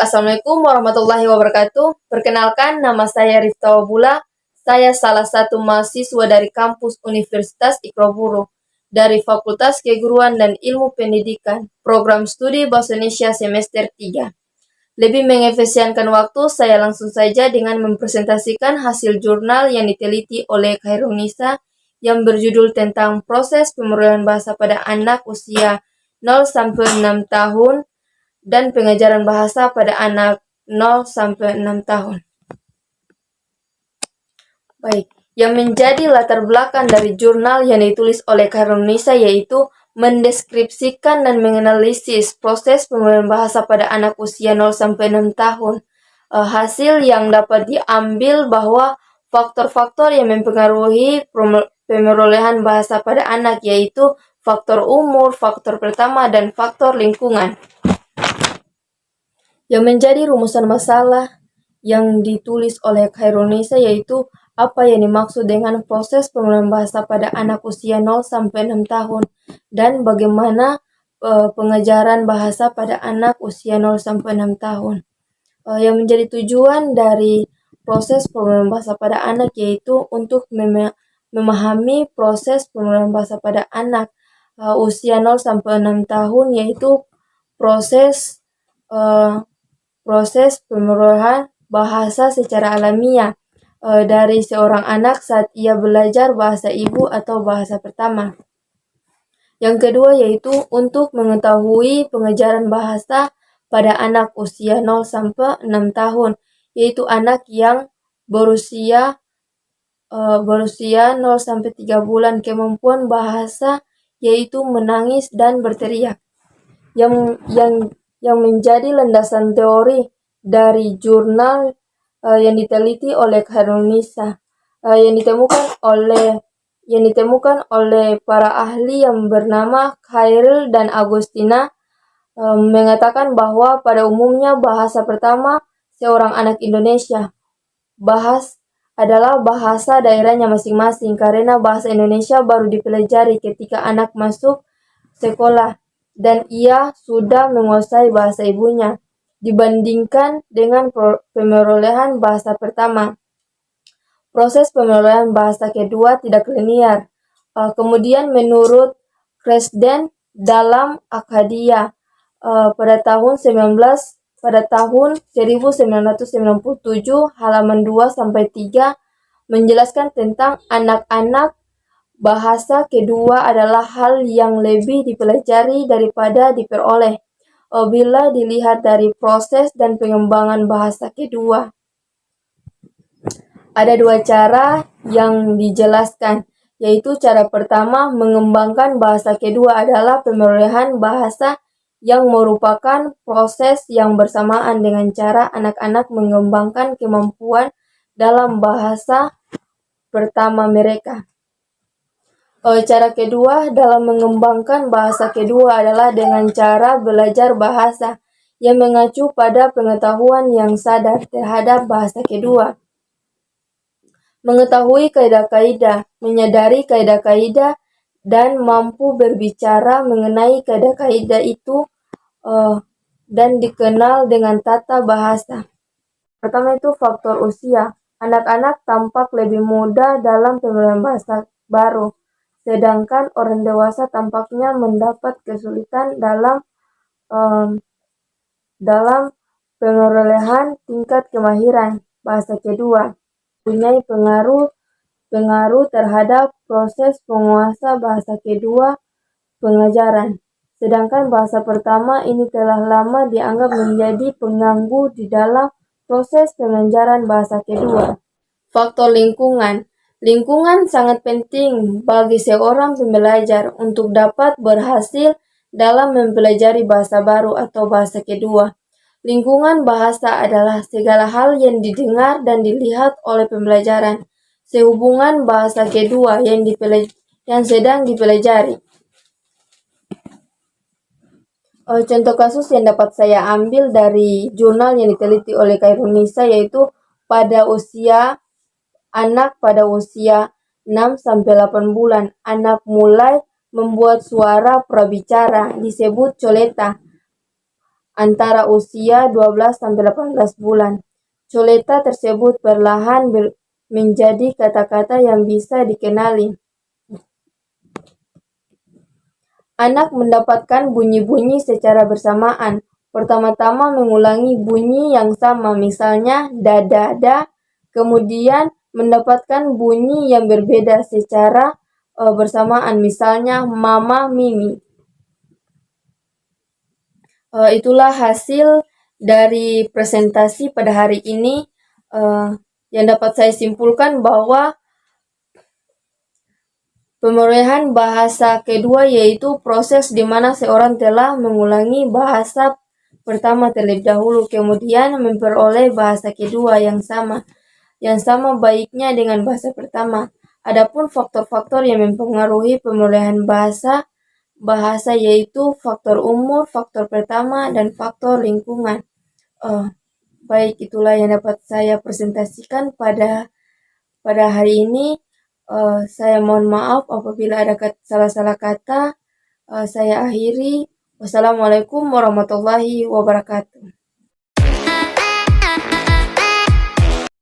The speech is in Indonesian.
Assalamualaikum warahmatullahi wabarakatuh. Perkenalkan, nama saya Rifta Wabula. Saya salah satu mahasiswa dari kampus Universitas Ikroburu dari Fakultas Keguruan dan Ilmu Pendidikan, Program Studi Bahasa Indonesia semester 3. Lebih mengefisienkan waktu, saya langsung saja dengan mempresentasikan hasil jurnal yang diteliti oleh Khairunisa yang berjudul tentang proses pemerolehan bahasa pada anak usia 0-6 tahun dan pengajaran bahasa pada anak 0-6 tahun. Baik, yang menjadi latar belakang dari jurnal yang ditulis oleh Khairunisa yaitu mendeskripsikan dan menganalisis proses pemulihan bahasa pada anak usia 0-6 tahun. Hasil yang dapat diambil bahwa faktor-faktor yang mempengaruhi pemerolehan bahasa pada anak yaitu faktor umur, faktor pertama, dan faktor lingkungan. Yang menjadi rumusan masalah yang ditulis oleh Khairunisa yaitu apa yang dimaksud dengan proses pemulihan bahasa pada anak usia 0-6 tahun dan bagaimana pengajaran bahasa pada anak usia 0-6 tahun. Yang menjadi tujuan dari proses pemulihan bahasa pada anak yaitu untuk memahami proses pemulihan bahasa pada anak usia 0-6 tahun yaitu proses pemerolehan bahasa secara alamiah dari seorang anak saat ia belajar bahasa ibu atau bahasa pertama. Yang kedua yaitu untuk mengetahui pengajaran bahasa pada anak usia 0-6 tahun, yaitu anak yang berusia 0-3 bulan kemampuan bahasa yaitu menangis dan berteriak. Yang menjadi landasan teori dari jurnal yang diteliti oleh Khairunisa yang ditemukan oleh para ahli yang bernama Khairil dan Agustina mengatakan bahwa pada umumnya bahasa pertama seorang anak Indonesia adalah bahasa daerahnya masing-masing karena bahasa Indonesia baru dipelajari ketika anak masuk sekolah dan ia sudah menguasai bahasa ibunya dibandingkan dengan pemerolehan bahasa pertama. Proses pemerolehan bahasa kedua tidak linear. Kemudian menurut Kresden dalam Akhadia pada tahun 1997 halaman 2-3 menjelaskan tentang anak-anak. Bahasa kedua adalah hal yang lebih dipelajari daripada diperoleh bila dilihat dari proses dan pengembangan bahasa kedua. Ada dua cara yang dijelaskan, yaitu cara pertama mengembangkan bahasa kedua adalah pemerolehan bahasa yang merupakan proses yang bersamaan dengan cara anak-anak mengembangkan kemampuan dalam bahasa pertama mereka. Cara kedua dalam mengembangkan bahasa kedua adalah dengan cara belajar bahasa yang mengacu pada pengetahuan yang sadar terhadap bahasa kedua. Mengetahui kaidah-kaidah, menyadari kaidah-kaidah, dan mampu berbicara mengenai kaidah-kaidah itu dan dikenal dengan tata bahasa. Pertama itu faktor usia. Anak-anak tampak lebih muda dalam pemerolehan bahasa baru. Sedangkan orang dewasa tampaknya mendapat kesulitan dalam pemerolehan tingkat kemahiran bahasa kedua. Punya pengaruh terhadap proses penguasa bahasa kedua pengajaran. Sedangkan bahasa pertama ini telah lama dianggap menjadi pengganggu di dalam proses pengajaran bahasa kedua. Faktor lingkungan. Lingkungan sangat penting bagi seorang pembelajar untuk dapat berhasil dalam mempelajari bahasa baru atau bahasa kedua. Lingkungan bahasa adalah segala hal yang didengar dan dilihat oleh pembelajaran sehubungan bahasa kedua yang sedang dipelajari. Contoh kasus yang dapat saya ambil dari jurnal yang diteliti oleh Khairunisa yaitu pada usia 6-8 bulan, anak mulai membuat suara prabicara disebut coleta. antara usia 12 sampai 18 bulan. Coleta tersebut perlahan menjadi kata-kata yang bisa dikenali. Anak mendapatkan bunyi-bunyi secara bersamaan. Pertama-tama mengulangi bunyi yang sama, misalnya da, kemudian mendapatkan bunyi yang berbeda secara bersamaan, misalnya mama, mimi. Itulah hasil dari presentasi pada hari ini. Yang dapat saya simpulkan bahwa pemulihan bahasa kedua yaitu proses di mana seorang telah mengulangi bahasa pertama terlebih dahulu, kemudian memperoleh bahasa kedua yang sama baiknya dengan bahasa pertama. Adapun faktor-faktor yang mempengaruhi pemulihan bahasa yaitu faktor umur, faktor pertama, dan faktor lingkungan. Baik, itulah yang dapat saya presentasikan pada hari ini. Saya mohon maaf apabila ada salah-salah kata. Saya akhiri. Wassalamualaikum warahmatullahi wabarakatuh.